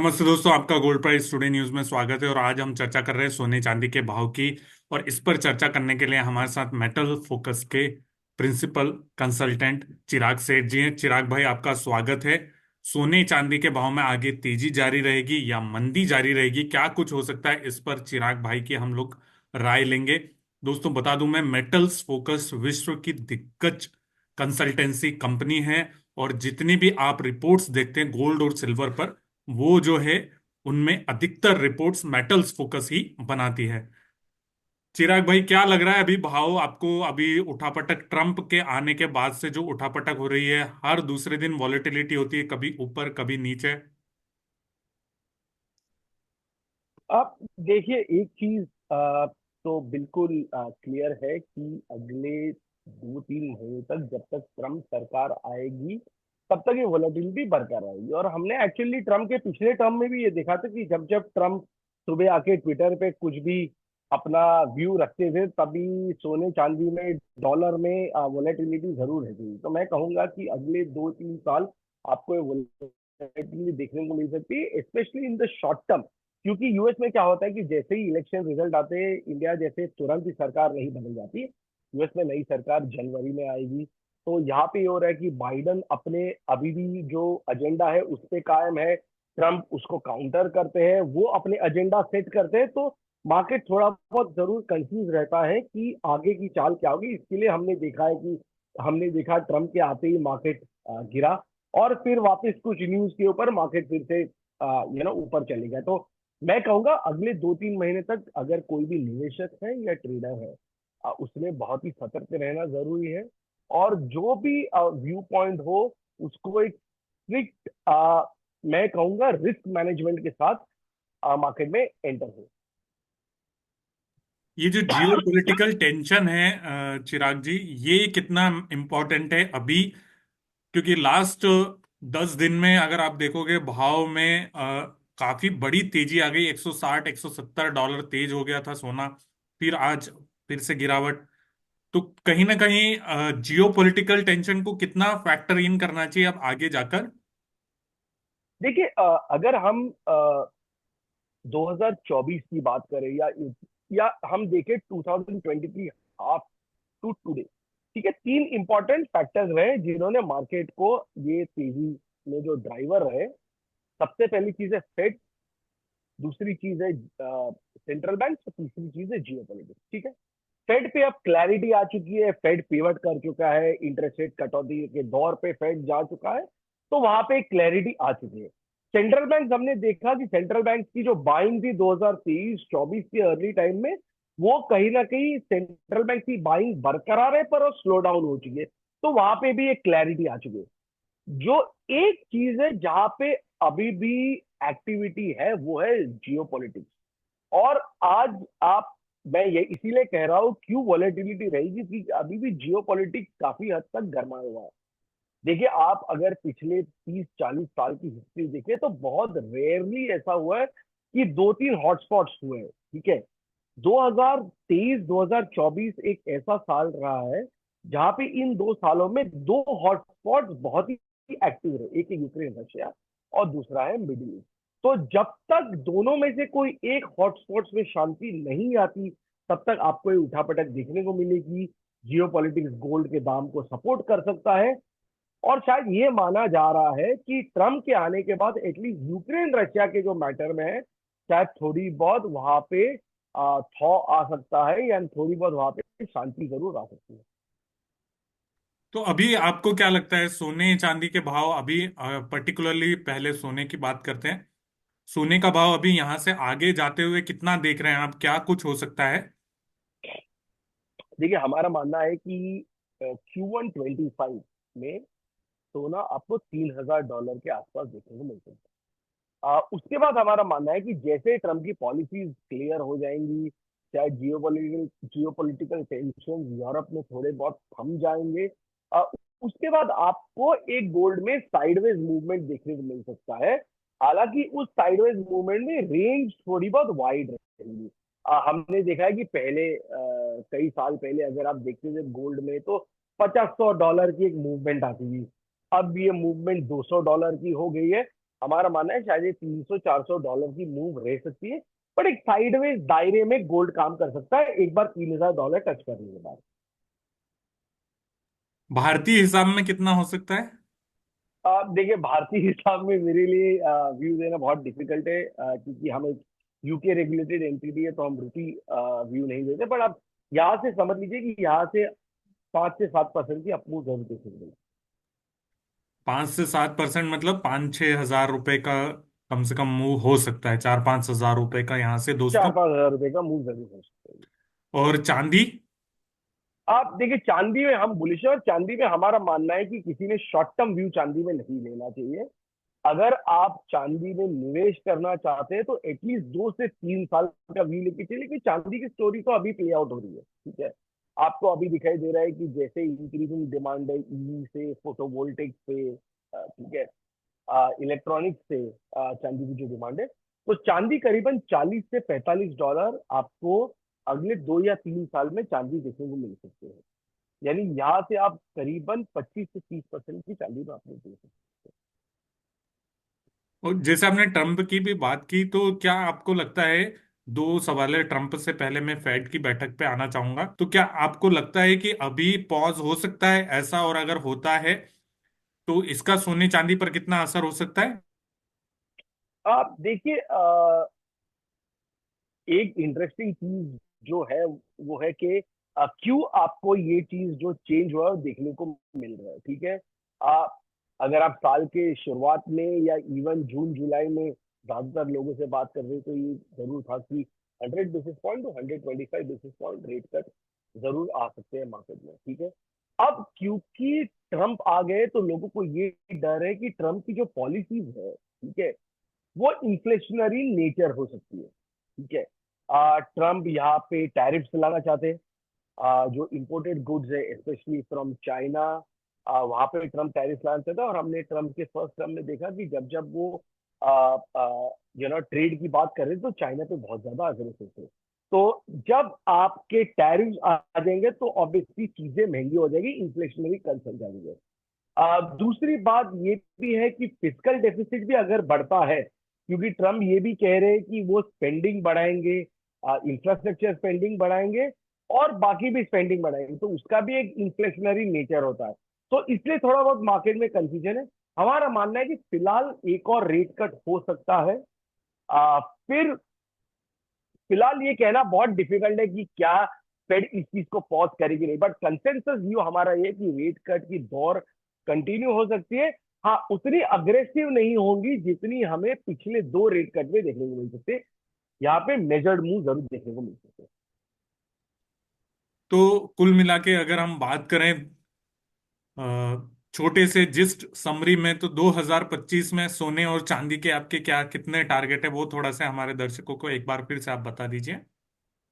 नमस्ते दोस्तों, आपका गोल्ड प्राइस टुडे न्यूज में स्वागत है। और आज हम चर्चा कर रहे हैं सोने चांदी के भाव की। और इस पर चर्चा करने के लिए हमारे साथ मेटल फोकस के प्रिंसिपल कंसल्टेंट चिराग सेठ जी हैं। चिराग भाई, आपका स्वागत है। सोने चांदी के भाव में आगे तेजी जारी रहेगी या मंदी जारी रहेगी, क्या कुछ हो सकता है, इस पर चिराग भाई की हम लोग राय लेंगे। दोस्तों बता दूं, मैं मेटल्स फोकस विश्व की दिग्गज कंसल्टेंसी कंपनी है। और जितनी भी आप रिपोर्ट्स देखते हैं गोल्ड और सिल्वर पर, वो जो है उनमें अधिकतर रिपोर्ट्स मेटल्स फोकस ही बनाती है। चिराग भाई, क्या लग रहा है अभी भाव आपको? अभी उठापटक ट्रंप के आने के बाद से जो उठापटक हो रही है, हर दूसरे दिन वॉलेटिलिटी होती है, कभी ऊपर कभी नीचे। आप देखिए एक चीज तो बिल्कुल क्लियर है कि अगले 2-3 महीने तक जब तक ट्रम्प सरकार आएगी तब तक ये वोलेटिलिटी बरकरार रहेगी। और हमने एक्चुअली ट्रम्प के पिछले टर्म में भी ये देखा था कि जब जब ट्रम्प सुबह आके ट्विटर पे कुछ भी अपना व्यू रखते थे तभी सोने चांदी में डॉलर में वोलेटिलिटी जरूर रहती। तो मैं कहूंगा कि अगले 2-3 साल आपको वोलेटिलिटी देखने को मिल सकती है, specially in the short term. क्योंकि यूएस में क्या होता है कि जैसे ही इलेक्शन रिजल्ट आते हैं, इंडिया जैसे तुरंत ही सरकार नहीं बदल जाती। यूएस में नई सरकार जनवरी में आएगी। तो यहाँ पे ये हो रहा है कि बाइडन अपने अभी भी जो एजेंडा है उस पे कायम है, ट्रम्प उसको काउंटर करते हैं, वो अपने एजेंडा सेट करते हैं। तो मार्केट थोड़ा बहुत जरूर कंफ्यूज रहता है कि आगे की चाल क्या होगी। इसके लिए हमने देखा ट्रम्प के आते ही मार्केट गिरा, और फिर वापस कुछ न्यूज के ऊपर मार्केट फिर से ऊपर चले गया। तो मैं कहूंगा अगले 2-3 महीने तक अगर कोई भी निवेशक है या ट्रेडर है, उसमें बहुत ही सतर्क रहना जरूरी है। और जो भी व्यू पॉइंट हो उसको एक स्ट्रिक्ट, मैं कहूंगा रिस्क मैनेजमेंट के साथ मार्केट में एंटर हो। ये जो जियो पॉलिटिकल टेंशन है, चिराग जी, ये कितना इम्पोर्टेंट है अभी? क्योंकि लास्ट 10 दिन में अगर आप देखोगे भाव में काफी बड़ी तेजी आ गई। 160 170 डॉलर तेज हो गया था सोना, फिर आज फिर से गिरावट। तो कहीं ना कहीं जियो पॉलिटिकल टेंशन को कितना फैक्टर इन करना चाहिए अब आगे जाकर? देखिए, अगर हम 2024 की बात करें या हम देखें 2023 हाफ टू टुडे, ठीक है, 3 इंपॉर्टेंट फैक्टर्स रहे जिन्होंने मार्केट को ये तेजी में जो ड्राइवर रहे। सबसे पहली चीज है फेड, दूसरी चीज है सेंट्रल बैंक, और तीसरी चीज है जियो पॉलिटिक्स। ठीक है, फेड पे अब क्लैरिटी आ चुकी है, फेड पिवट कर चुका है, इंटरेस्ट रेट कटौती के दौर पे फेड जा चुका है। तो वहां पे क्लैरिटी आ चुकी है। सेंट्रल बैंक, हमने देखा कि सेंट्रल बैंक की जो बाइंग थी 2023-24 के अर्ली टाइम में, वो कहीं ना कहीं सेंट्रल बैंक की बाइंग बरकरार है पर वो स्लो डाउन हो चुकी है। तो वहां पे भी एक क्लैरिटी आ चुकी है। जो एक चीज है जहां पे अभी भी एक्टिविटी है वो है जियो। और आज आप, मैं ये इसीलिए कह रहा हूं क्यों वॉलेटिलिटी रहेगी, कि अभी भी जियो काफी हद तक गर्मा हुआ है। देखिए, आप अगर पिछले 30-40 साल की हिस्ट्री देखें तो बहुत रेयरली ऐसा हुआ है कि 2-3 हॉटस्पॉट्स हुए हैं। ठीक है, 2023-2024 एक ऐसा साल रहा है जहां पे इन 2 सालों में दो हॉटस्पॉट बहुत ही एक्टिव रहे। एक है यूक्रेन रशिया और दूसरा है मिडिल ईस्ट। तो जब तक दोनों में से कोई एक हॉटस्पॉट्स में शांति नहीं आती तब तक आपको ये उठापटक देखने को मिलेगी। जियो गोल्ड के दाम को सपोर्ट कर सकता है। और शायद ये माना जा रहा है कि ट्रम्प के आने के बाद एटलीस्ट यूक्रेन रशिया के जो मैटर में है, शायद थोड़ी बहुत वहां पे थॉ आ सकता है, या थोड़ी बहुत वहां पे शांति जरूर आ सकती है। तो अभी आपको क्या लगता है सोने चांदी के भाव अभी, पर्टिकुलरली पहले सोने की बात करते हैं। सोने का भाव अभी यहां से आगे जाते हुए कितना देख रहे हैं आप, क्या कुछ हो सकता है? देखिए, हमारा मानना है कि Q1 25 में सोना आपको $3,000 के आसपास देखने को मिल सकता है। उसके बाद हमारा मानना है कि जैसे ट्रम्प की पॉलिसीज क्लियर हो जाएंगी, चाहे जियो पॉलिटिकल टेंशन यूरोप में थोड़े बहुत थम जाएंगे, आ, उसके बाद आपको एक गोल्ड में साइडवेज मूवमेंट देखने को मिल सकता है। हालांकि उस साइडवेज मूवमेंट में रेंज थोड़ी बहुत वाइड रहेगी। हमने देखा है कि पहले कई साल पहले अगर आप देखते थे गोल्ड में, तो $50-100 की एक मूवमेंट आती थी। अब ये मूवमेंट $200 की हो गई है। हमारा मानना है शायद ये 300-400 डॉलर की मूव रह सकती है, पर एक साइडवेज दायरे में गोल्ड काम कर सकता है एक बार $3000 टच करने के बाद। भारतीय हिसाब में कितना हो सकता है? देखिए, भारतीय हिसाब में मेरे लिए व्यू देना बहुत डिफिकल्ट है, क्योंकि हम एक यूके रेगुलेटेड एंटिटी है, तो हम रुपी व्यू नहीं देते। पर आप यहाँ से समझ लीजिए कि यहाँ से 5 से 7% की अपमूव जरूर देखेंगे। 5 से 7% मतलब 5-6 हजार रुपए का कम से कम मूव हो सकता है, 4-5 हजार रुपए का यहाँ से चार दोस्तों। पांच हजार रुपए का मूव जरूर हो सकता है। और चांदी? आप देखिए, चांदी में हम बुलिश है, और चांदी में हमारा मानना है कि किसी ने शॉर्ट टर्म व्यू चांदी में नहीं लेना चाहिए। अगर आप चांदी में निवेश करना चाहते हैं तो एटलीस्ट 2 से 3 साल का व्यू लेके चलिए, कि चांदी की स्टोरी तो अभी प्ले आउट हो रही है, ठीक है। आपको अभी दिखाई दे रहा है कि जैसे इंक्रीजिंग डिमांड है ईवी से, फोटोवोल्टिक से, ठीक है, इलेक्ट्रॉनिक्स से, चांदी की जो डिमांड है, तो चांदी करीबन $40 से $45 आपको अगले 2 या 3 साल में चांदी देखने को मिल सकते हैं। यानी यहाँ से आप करीबन 25 से 30% की चांदी में आपने दे सकते और जैसे आपने ट्रम्प की भी बात की, तो क्या आपको लगता है, दो सवाल है ट्रम्प से पहले मैं फेड की बैठक पे आना चाहूंगा, तो क्या आपको लगता है कि अभी पॉज हो सकता है ऐसा, और अगर होता है तो इसका सोने चांदी पर कितना असर हो सकता है? हैं। आप देखिए, एक इंटरेस्टिंग चीज जो है वो है कि क्यों आपको ये चीज जो चेंज हुआ है वो देखने को मिल रहा है, ठीक है। आ, अगर आप साल के शुरुआत में या इवन जून जुलाई में ज्यादातर लोगों से बात कर रहे तो ये जरूर था कि 100 बेसिस पॉइंट तो 125 बेसिस पॉइंट रेट कट जरूर आ सकते हैं मार्केट में, ठीक है। अब क्योंकि ट्रम्प आ गए तो लोगों को ये डर है कि ट्रम्प की जो पॉलिसीज है, ठीक है, वो इन्फ्लेशनरी नेचर हो सकती है, ठीक है। ट्रम्प यहाँ पे टैरिफ्स लगाना चाहते हैं, जो इंपोर्टेड गुड्स है स्पेशली फ्रॉम चाइना, वहां पे ट्रम्प टैरिफ लगाना चाहता है। और हमने ट्रम्प के फर्स्ट टर्म में देखा कि जब जब वो ट्रेड की बात कर रहे थे तो चाइना पे बहुत ज्यादा अग्रेसिव थे। तो जब आपके टैरिफ आ जाएंगे तो ऑब्वियसली चीजें महंगी हो जाएगी, इन्फ्लेशनरी कंसर्न जाएंगे। दूसरी बात ये भी है कि फिजिकल डेफिसिट भी अगर बढ़ता है, क्योंकि ट्रम्प ये भी कह रहे हैं कि वो स्पेंडिंग बढ़ाएंगे, इंफ्रास्ट्रक्चर स्पेंडिंग बढ़ाएंगे और बाकी भी स्पेंडिंग बढ़ाएंगे, तो उसका भी एक इन्फ्लेशनरी नेचर होता है। तो इसलिए थोड़ा बहुत मार्केट में कंफ्यूजन है। हमारा मानना है कि फिलहाल एक और रेट कट हो सकता है। फिर फिलहाल ये कहना बहुत डिफिकल्ट है कि क्या फेड इस चीज को पॉज करेगी नहीं, बट कंसेंसस व्यू हमारा ये कि रेट कट की दौर कंटिन्यू हो सकती है। हाँ, उतनी अग्रेसिव नहीं होंगी जितनी हमें पिछले 2 रेट कट में देखने को मिल सकते हैं। यहाँ पे मेजर्ड मूव जरूर देखने को मिल सकते हैं। तो कुल मिला के अगर हम बात करें छोटे से जिस्ट समरी में, तो 2025 में सोने और चांदी के आपके क्या कितने टारगेट है, वो थोड़ा सा हमारे दर्शकों को एक बार फिर से आप बता दीजिए।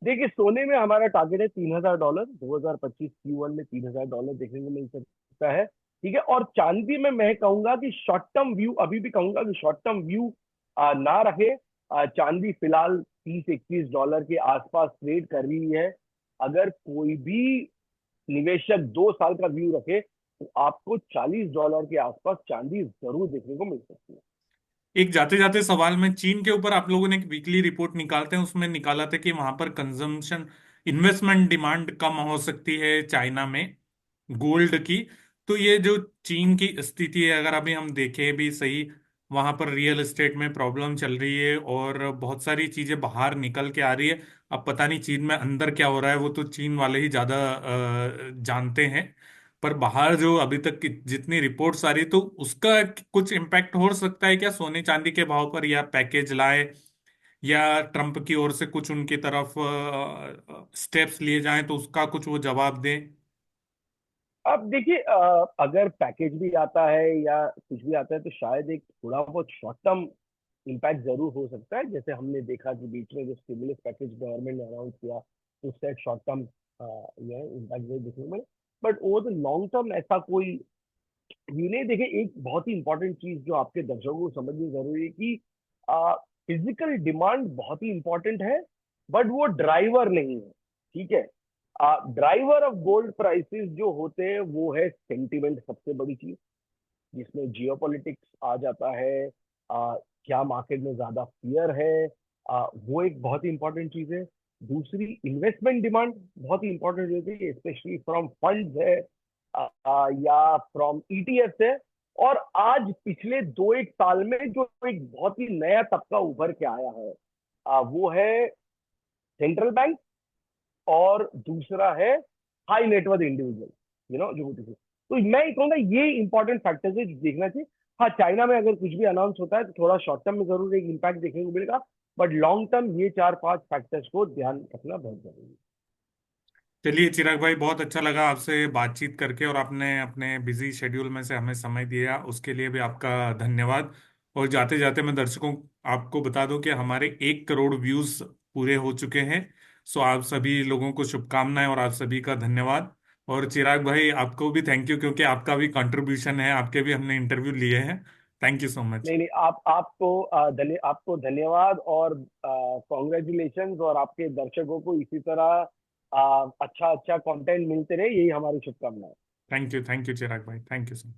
देखिए, सोने में हमारा टारगेट है $3000, 2025 Q1 में $3000 देखने को मिल सकता है, ठीक है। और चांदी में मैं कहूंगा कि शॉर्ट टर्म व्यू, अभी भी कहूंगा कि शॉर्ट टर्म व्यू ना रखे। चांदी फिलहाल $30-31 के आसपास ट्रेड कर रही है। अगर कोई भी निवेशक 2 साल का व्यू रखे तो आपको $40 के आसपास चांदी जरूर देखने को मिल सकती है। एक जाते जाते सवाल में, चीन के ऊपर आप लोगों ने एक वीकली रिपोर्ट निकालते हैं, उसमें निकाला था कि वहां पर कंजम्पशन, इन्वेस्टमेंट डिमांड कम हो सकती है चाइना में गोल्ड की। तो ये जो चीन की स्थिति है, अगर अभी हम देखें भी सही, वहां पर रियल एस्टेट में प्रॉब्लम चल रही है और बहुत सारी चीजें बाहर निकल के आ रही है। अब पता नहीं चीन में अंदर क्या हो रहा है, वो तो चीन वाले ही ज्यादा जानते हैं। पर बाहर जो अभी तक की जितनी रिपोर्ट्स आ रही, तो उसका कुछ इम्पैक्ट हो सकता है क्या सोने चांदी के भाव पर, या पैकेज लाए, या ट्रम्प की ओर से कुछ उनकी तरफ स्टेप्स लिए जाएं तो उसका कुछ वो जवाब दें? अब देखिए, अगर पैकेज भी आता है या कुछ भी आता है तो शायद एक थोड़ा बहुत शॉर्ट टर्म इम्पैक्ट जरूर हो सकता है। जैसे हमने देखा कि बीच में जो स्टिमुलस पैकेज गवर्नमेंट ने अनाउंस किया, तो उससे एक शॉर्ट टर्म ये इम्पैक्ट जरूर देखने को मिले। But over the long term ऐसा कोई व्यू नहीं। देखिए, एक बहुत ही इंपॉर्टेंट चीज जो आपके दर्शकों को समझनी जरूरी है कि फिजिकल डिमांड बहुत ही इंपॉर्टेंट है, बट वो ड्राइवर नहीं है, ठीक है। ड्राइवर ऑफ गोल्ड प्राइसेस जो होते हैं वो है सेंटिमेंट, सबसे बड़ी चीज, जिसमें जियोपॉलिटिक्स आ जाता है, क्या मार्केट में ज्यादा फियर है, वो एक बहुत ही इंपॉर्टेंट चीज है। दूसरी, इन्वेस्टमेंट डिमांड बहुत ही इंपॉर्टेंट होती है, स्पेशली फ्रॉम फंड्स है, या फ्रॉम ईटीएफ है। और आज पिछले 2 एक साल में जो एक बहुत ही नया तबका उभर के आया है, वो है सेंट्रल बैंक, और दूसरा है हाई नेटवर्थ इंडिविजुअल, जो तो मैं ये कहूंगा ये इंपॉर्टेंट फैक्टर्स है जो देखना चाहिए। हाँ, चाइना में अगर कुछ भी अनाउंस होता है तो थोड़ा शॉर्ट टर्म में जरूर एक इम्पैक्ट देखने को मिलेगा, बट लॉन्ग टर्म ये 4 5 फैक्टर्स को ध्यान रखना बहुत जरूरी है। चलिए चिराग भाई, बहुत अच्छा लगा आपसे बातचीत करके, और आपने अपने बिजी शेड्यूल में से हमें समय दिया, उसके लिए भी आपका धन्यवाद। और जाते जाते मैं दर्शकों आपको बता दूं कि हमारे 1 करोड़ व्यूज पूरे हो चुके हैं। सो आप सभी लोगों को शुभकामनाएं और आप सभी का धन्यवाद। और चिराग भाई, आपको भी थैंक यू, क्योंकि आपका भी कंट्रीब्यूशन है, आपके भी हमने इंटरव्यू लिए हैं। Thank you so much. नहीं नहीं, आपको धन्यवाद, और कॉन्ग्रेचुलेशन, और आपके दर्शकों को इसी तरह अच्छा अच्छा कंटेंट मिलते रहे, यही हमारी शुभकामनाएं। थैंक यू चिराग भाई, थैंक यू सो मच।